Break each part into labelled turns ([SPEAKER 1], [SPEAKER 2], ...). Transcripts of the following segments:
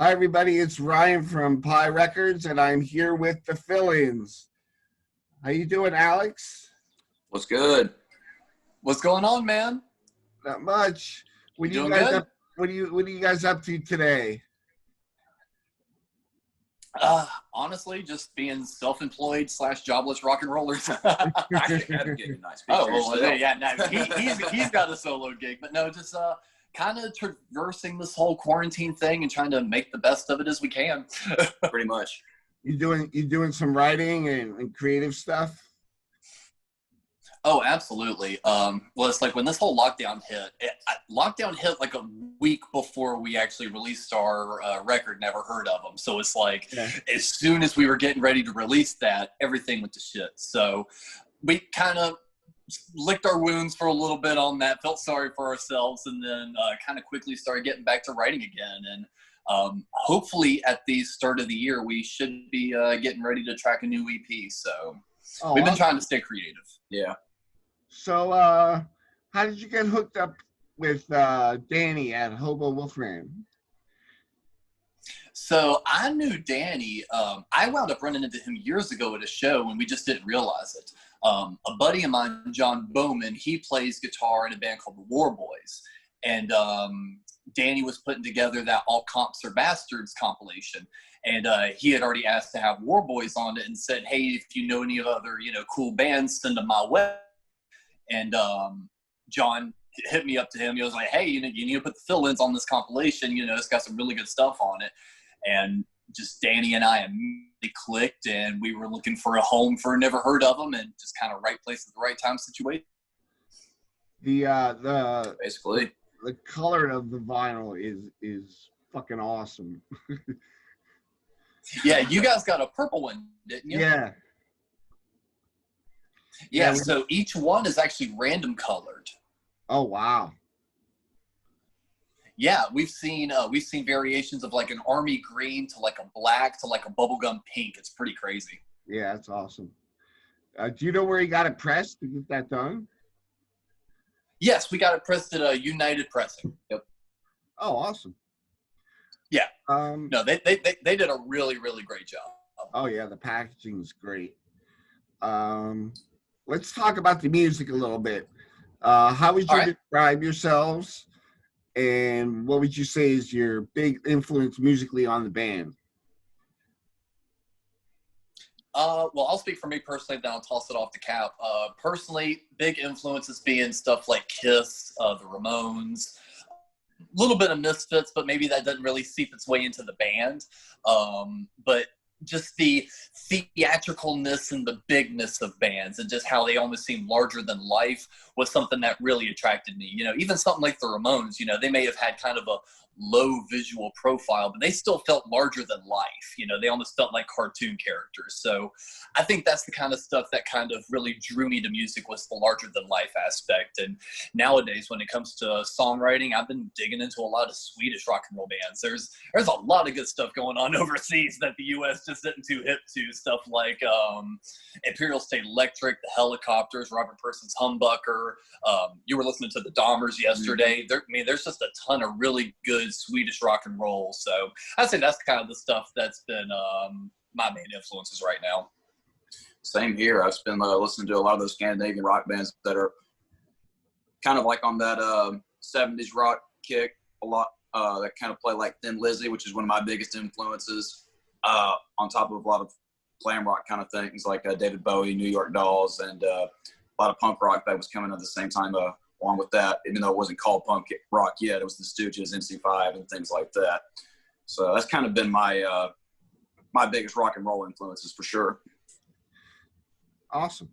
[SPEAKER 1] Hi, everybody. It's Ryan from Pi Records, and I'm here with the fill-ins. How you doing, Alex?
[SPEAKER 2] What's good? What's going on, man?
[SPEAKER 1] Not much. What
[SPEAKER 2] You
[SPEAKER 1] are you
[SPEAKER 2] doing
[SPEAKER 1] guys
[SPEAKER 2] good?
[SPEAKER 1] up? What are you guys up to today?
[SPEAKER 2] Honestly, just being self-employed / jobless rock and rollers.
[SPEAKER 3] Actually had a gig tonight. Speak for yourself.
[SPEAKER 2] Yeah, no, he's got a solo gig, but no, just kind of traversing this whole quarantine thing and trying to make the best of it as we can.
[SPEAKER 3] Pretty much.
[SPEAKER 1] You doing some writing and creative stuff?
[SPEAKER 2] Oh, absolutely. Well, it's like when this whole lockdown hit, lockdown hit like a week before we actually released our record, Never Heard of Them. So it's like as soon as we were getting ready to release that, everything went to shit. So we kind of licked our wounds for a little bit on that, felt sorry for ourselves, and then kind of quickly started getting back to writing again. And hopefully at the start of the year, we should be getting ready to track a new EP. So we've been trying to stay creative.
[SPEAKER 3] Yeah.
[SPEAKER 1] So, how did you get hooked up with Danny at Hobo Wolfman?
[SPEAKER 2] So I knew Danny. I wound up running into him years ago at a show, and we just didn't realize it. A buddy of mine, John Bowman, he plays guitar in a band called the War Boys, and Danny was putting together that All Comps Are Bastards compilation, and he had already asked to have War Boys on it, and said, "Hey, if you know any other cool bands, send them my way." And John hit me up to him. He was like, "Hey, you need to put the fill-ins on this compilation. It's got some really good stuff on it." And just Danny and I immediately clicked, and we were looking for a home for Never Heard of Them, and just kind of right place at the right time situation.
[SPEAKER 1] The
[SPEAKER 3] Basically.
[SPEAKER 1] the color of the vinyl is fucking awesome.
[SPEAKER 2] Yeah, you guys got a purple one, didn't you?
[SPEAKER 1] Yeah.
[SPEAKER 2] Yeah, so each one is actually random colored.
[SPEAKER 1] Oh wow.
[SPEAKER 2] Yeah, we've seen variations of like an army green to like a black to like a bubblegum pink. It's pretty crazy.
[SPEAKER 1] Yeah, that's awesome. Do you know where you got it pressed to get that done?
[SPEAKER 2] Yes, we got it pressed at United Pressing. Yep.
[SPEAKER 1] Oh, awesome.
[SPEAKER 2] Yeah.
[SPEAKER 1] No,
[SPEAKER 2] they did a really, really great job.
[SPEAKER 1] Oh yeah, the packaging is great. Let's talk about the music a little bit. How would you describe yourselves, and what would you say is your big influence musically on the band?
[SPEAKER 2] Well, I'll speak for me personally, then I'll toss it off to Cap. Personally, big influences being stuff like Kiss, the Ramones, a little bit of Misfits, but maybe that doesn't really seep its way into the band. But just the theatricalness and the bigness of bands and just how they almost seem larger than life was something that really attracted me. Even something like the Ramones, they may have had kind of a low visual profile, but they still felt larger than life. They almost felt like cartoon characters. So I think that's the kind of stuff that kind of really drew me to music, was the larger than life aspect. And nowadays, when it comes to songwriting, I've been digging into a lot of Swedish rock and roll bands. There's a lot of good stuff going on overseas that the U.S. just isn't too hip to. Stuff like Imperial State Electric, the Helicopters, Robert Persons Humbucker. You were listening to the Dahmers yesterday. There's just a ton of really good Swedish rock and roll. So I'd say that's kind of the stuff that's been my main influences right now.
[SPEAKER 3] Same here. I've been listening to a lot of those Scandinavian rock bands that are kind of like on that 70s rock kick a lot, that kind of play like Thin Lizzy, which is one of my biggest influences, on top of a lot of glam rock kind of things like David Bowie, New York Dolls, and a lot of punk rock that was coming at the same time along with that, even though it wasn't called punk rock yet. It was the Stooges, MC5, and things like that. So that's kind of been my my biggest rock and roll influences for sure.
[SPEAKER 1] Awesome.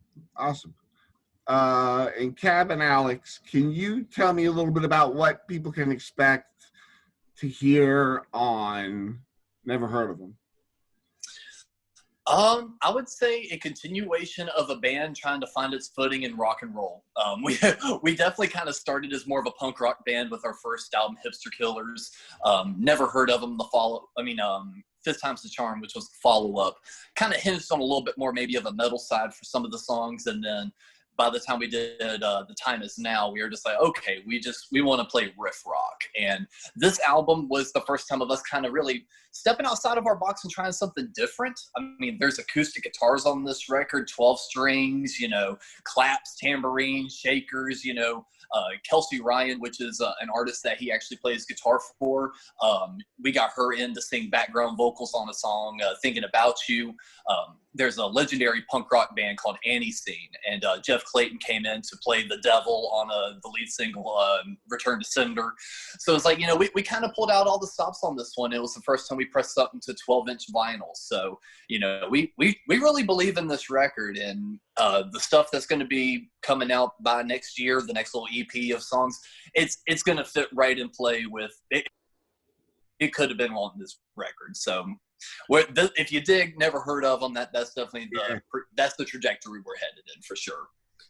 [SPEAKER 1] And Cab and Alex, can you tell me a little bit about what people can expect to hear on Never Heard of Them?
[SPEAKER 2] I would say a continuation of a band trying to find its footing in rock and roll. We definitely kind of started as more of a punk rock band with our first album, Hipster Killers. Never Heard of Them. Fifth Time's the Charm, which was the follow-up, kind of hinged on a little bit more maybe of a metal side for some of the songs, and then by the time we did The Time Is Now, we were just like, okay, we want to play riff rock. And this album was the first time of us kind of really stepping outside of our box and trying something different. I mean, there's acoustic guitars on this record, 12 strings, claps, tambourines, shakers, Kelsey Ryan, which is an artist that he actually plays guitar for. We got her in to sing background vocals on a song, Thinking About You. There's a legendary punk rock band called Annie Scene, and Jeff Clayton came in to play the devil on the lead single, Return to Cinder. So it's like, we kind of pulled out all the stops on this one. It was the first time we pressed something to 12-inch vinyl. So, we really believe in this record, and the stuff that's going to be coming out by next year, the next little EP of songs, it's going to fit right in play with it. It could have been on this record. So if you dig, never heard of them, that's definitely that's the trajectory we're headed in for sure.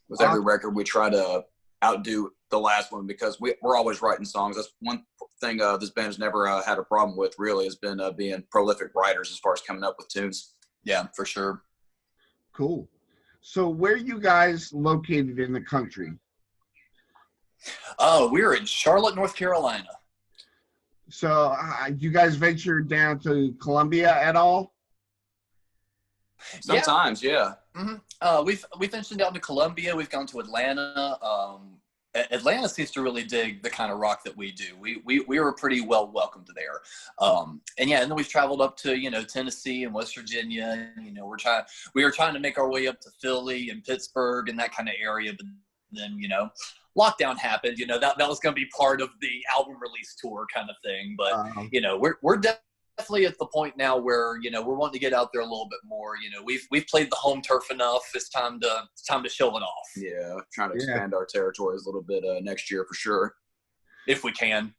[SPEAKER 3] With every record, we try to outdo the last one because we're always writing songs. That's one thing this band has never had a problem with, really, has been being prolific writers as far as coming up with tunes.
[SPEAKER 2] Yeah, for sure.
[SPEAKER 1] Cool. So where are you guys located in the country?
[SPEAKER 2] We're in Charlotte, North Carolina.
[SPEAKER 1] So you guys venture down to Columbia at all?
[SPEAKER 3] Sometimes, yeah.
[SPEAKER 2] Mm-hmm. We've ventured down to Columbia. We've gone to Atlanta. Atlanta seems to really dig the kind of rock that we do. We were pretty well welcomed there. And then we've traveled up to, Tennessee and West Virginia. We were trying to make our way up to Philly and Pittsburgh and that kind of area. But then, lockdown happened. That was going to be part of the album release tour kind of thing. But, we're definitely at the point now where, we're wanting to get out there a little bit more. We've played the home turf enough. It's time to show it off.
[SPEAKER 3] Yeah, trying to expand our territories a little bit next year for sure.
[SPEAKER 2] If we can.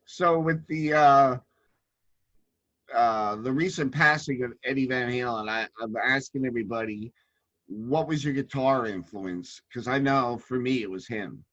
[SPEAKER 1] So with the recent passing of Eddie Van Halen, I'm asking everybody, what was your guitar influence? Because I know for me it was him.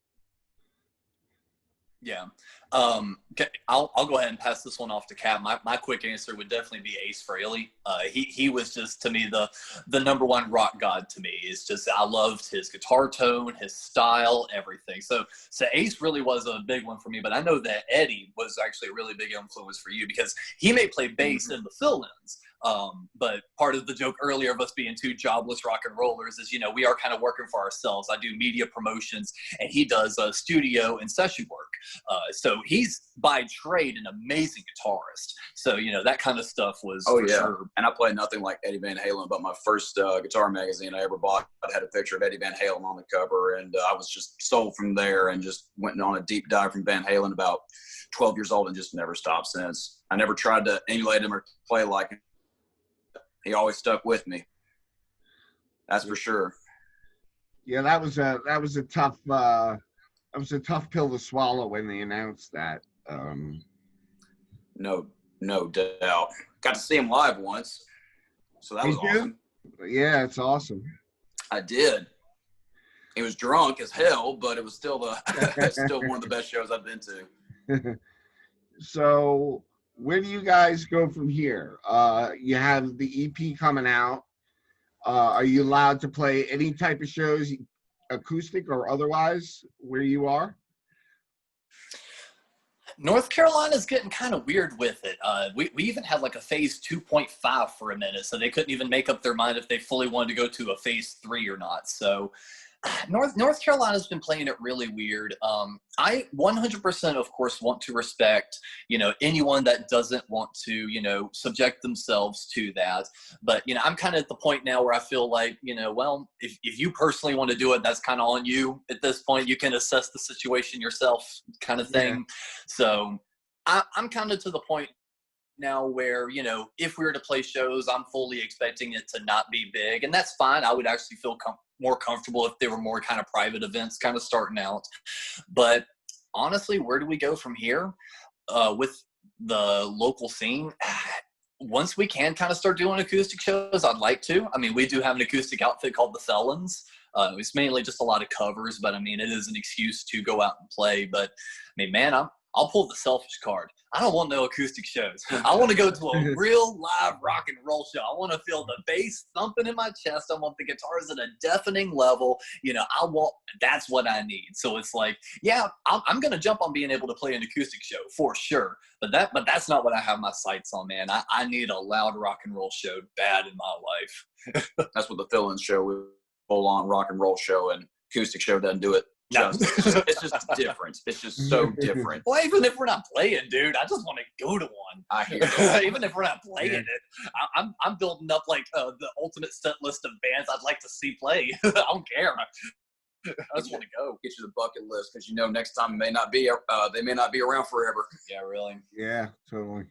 [SPEAKER 2] Yeah. Okay, I'll go ahead and pass this one off to Cap. My quick answer would definitely be Ace Frehley. He was just, to me, the number one rock god to me. It's just, I loved his guitar tone, his style, everything. So Ace really was a big one for me, but I know that Eddie was actually a really big influence for you because he may play bass in the fill-ins. But part of the joke earlier of us being two jobless rock and rollers is, we are kind of working for ourselves. I do media promotions and he does studio and session work. So he's by trade an amazing guitarist. So, that kind of stuff was sure.
[SPEAKER 3] And I play nothing like Eddie Van Halen, but my first guitar magazine I ever bought had a picture of Eddie Van Halen on the cover. And I was just sold from there and just went on a deep dive from Van Halen about 12 years old and just never stopped since. I never tried to emulate him or play like him. He always stuck with me. That's for sure.
[SPEAKER 1] Yeah, that was a tough pill to swallow when they announced that.
[SPEAKER 3] No doubt. Got to see him live once, so that was awesome.
[SPEAKER 1] Yeah, it's awesome.
[SPEAKER 3] I did. He was drunk as hell, but it was still still one of the best shows I've been to.
[SPEAKER 1] So, where do you guys go from here? You have the EP coming out. Are you allowed to play any type of shows, acoustic or otherwise, where you are?
[SPEAKER 2] North Carolina's getting kind of weird with it. We even had like a phase 2.5 for a minute, so they couldn't even make up their mind if they fully wanted to go to a phase 3 or not. So North Carolina's been playing it really weird. I 100% of course want to respect, anyone that doesn't want to, subject themselves to that. But, I'm kind of at the point now where I feel like, well, if you personally want to do it, that's kind of on you at this point. You can assess the situation yourself kind of thing. Yeah. So I'm kind of to the point now where, if we were to play shows, I'm fully expecting it to not be big, and that's fine. I would actually feel more comfortable if they were more kind of private events kind of starting out. But honestly, where do we go from here with the local scene? Once we can kind of start doing acoustic shows, I'd like to. I mean, we do have an acoustic outfit called the Felons. It's mainly just a lot of covers, but I mean, it is an excuse to go out and play. But I mean, man, I'll pull the selfish card. I don't want no acoustic shows. I want to go to a real live rock and roll show. I want to feel the bass thumping in my chest. I want the guitars at a deafening level. That's what I need. So it's like, yeah, I'm going to jump on being able to play an acoustic show for sure. But that's not what I have my sights on, man. I need a loud rock and roll show bad in my life.
[SPEAKER 3] That's what the fill-in show is, full-on rock and roll show, and acoustic show doesn't do it.
[SPEAKER 2] No.
[SPEAKER 3] It's just different. It's just so different.
[SPEAKER 2] Well, even if we're not playing, dude, I just want to go to one.
[SPEAKER 3] I hear you.
[SPEAKER 2] Even if we're not playing it, I'm building up like the ultimate set list of bands I'd like to see play. I don't care. I just want to go.
[SPEAKER 3] Get you the bucket list, because next time they may not be around forever.
[SPEAKER 2] Yeah, really.
[SPEAKER 1] Yeah, totally.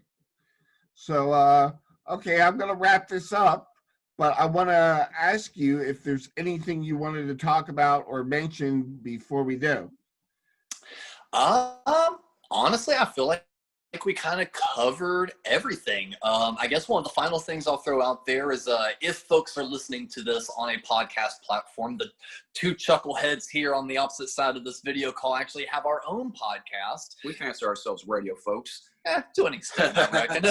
[SPEAKER 1] So, okay, I'm gonna wrap this up. But I want to ask you if there's anything you wanted to talk about or mention before we do.
[SPEAKER 2] Honestly, I feel like we kind of covered everything. I guess one of the final things I'll throw out there is if folks are listening to this on a podcast platform, the two chuckleheads here on the opposite side of this video call actually have our own podcast.
[SPEAKER 3] We fancy ourselves radio folks.
[SPEAKER 2] To an extent, I reckon.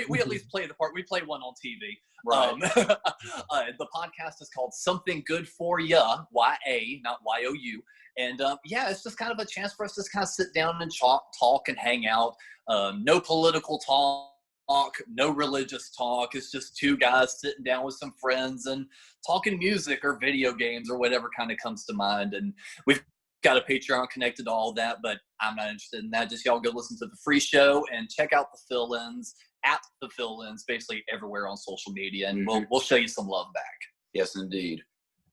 [SPEAKER 2] we at least play the part. We play one on TV.
[SPEAKER 3] Right.
[SPEAKER 2] The podcast is called Something Good For Ya, Y-A, not Y-O-U. And it's just kind of a chance for us to just kind of sit down and talk and hang out. No political talk, no religious talk. It's just two guys sitting down with some friends and talking music or video games or whatever kind of comes to mind. And we've got a Patreon connected to all that, but I'm not interested in that. Just y'all go listen to the free show and check out the fill-ins at the fill-ins, basically everywhere on social media, and we'll show you some love back.
[SPEAKER 3] Yes, indeed.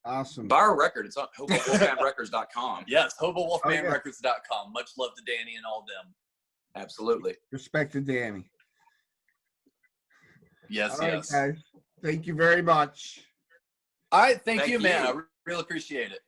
[SPEAKER 1] Awesome.
[SPEAKER 3] Buy our record. It's on HoboWolfmanRecords.com.
[SPEAKER 2] Yes, HoboWolfmanRecords.com. Much love to Danny and all them.
[SPEAKER 3] Absolutely.
[SPEAKER 1] Respect to Danny.
[SPEAKER 2] Yes,
[SPEAKER 1] All right,
[SPEAKER 2] yes.
[SPEAKER 1] guys. Thank you very much.
[SPEAKER 2] All right, thank you,
[SPEAKER 3] Thank
[SPEAKER 2] man.
[SPEAKER 3] you.
[SPEAKER 2] I really appreciate it.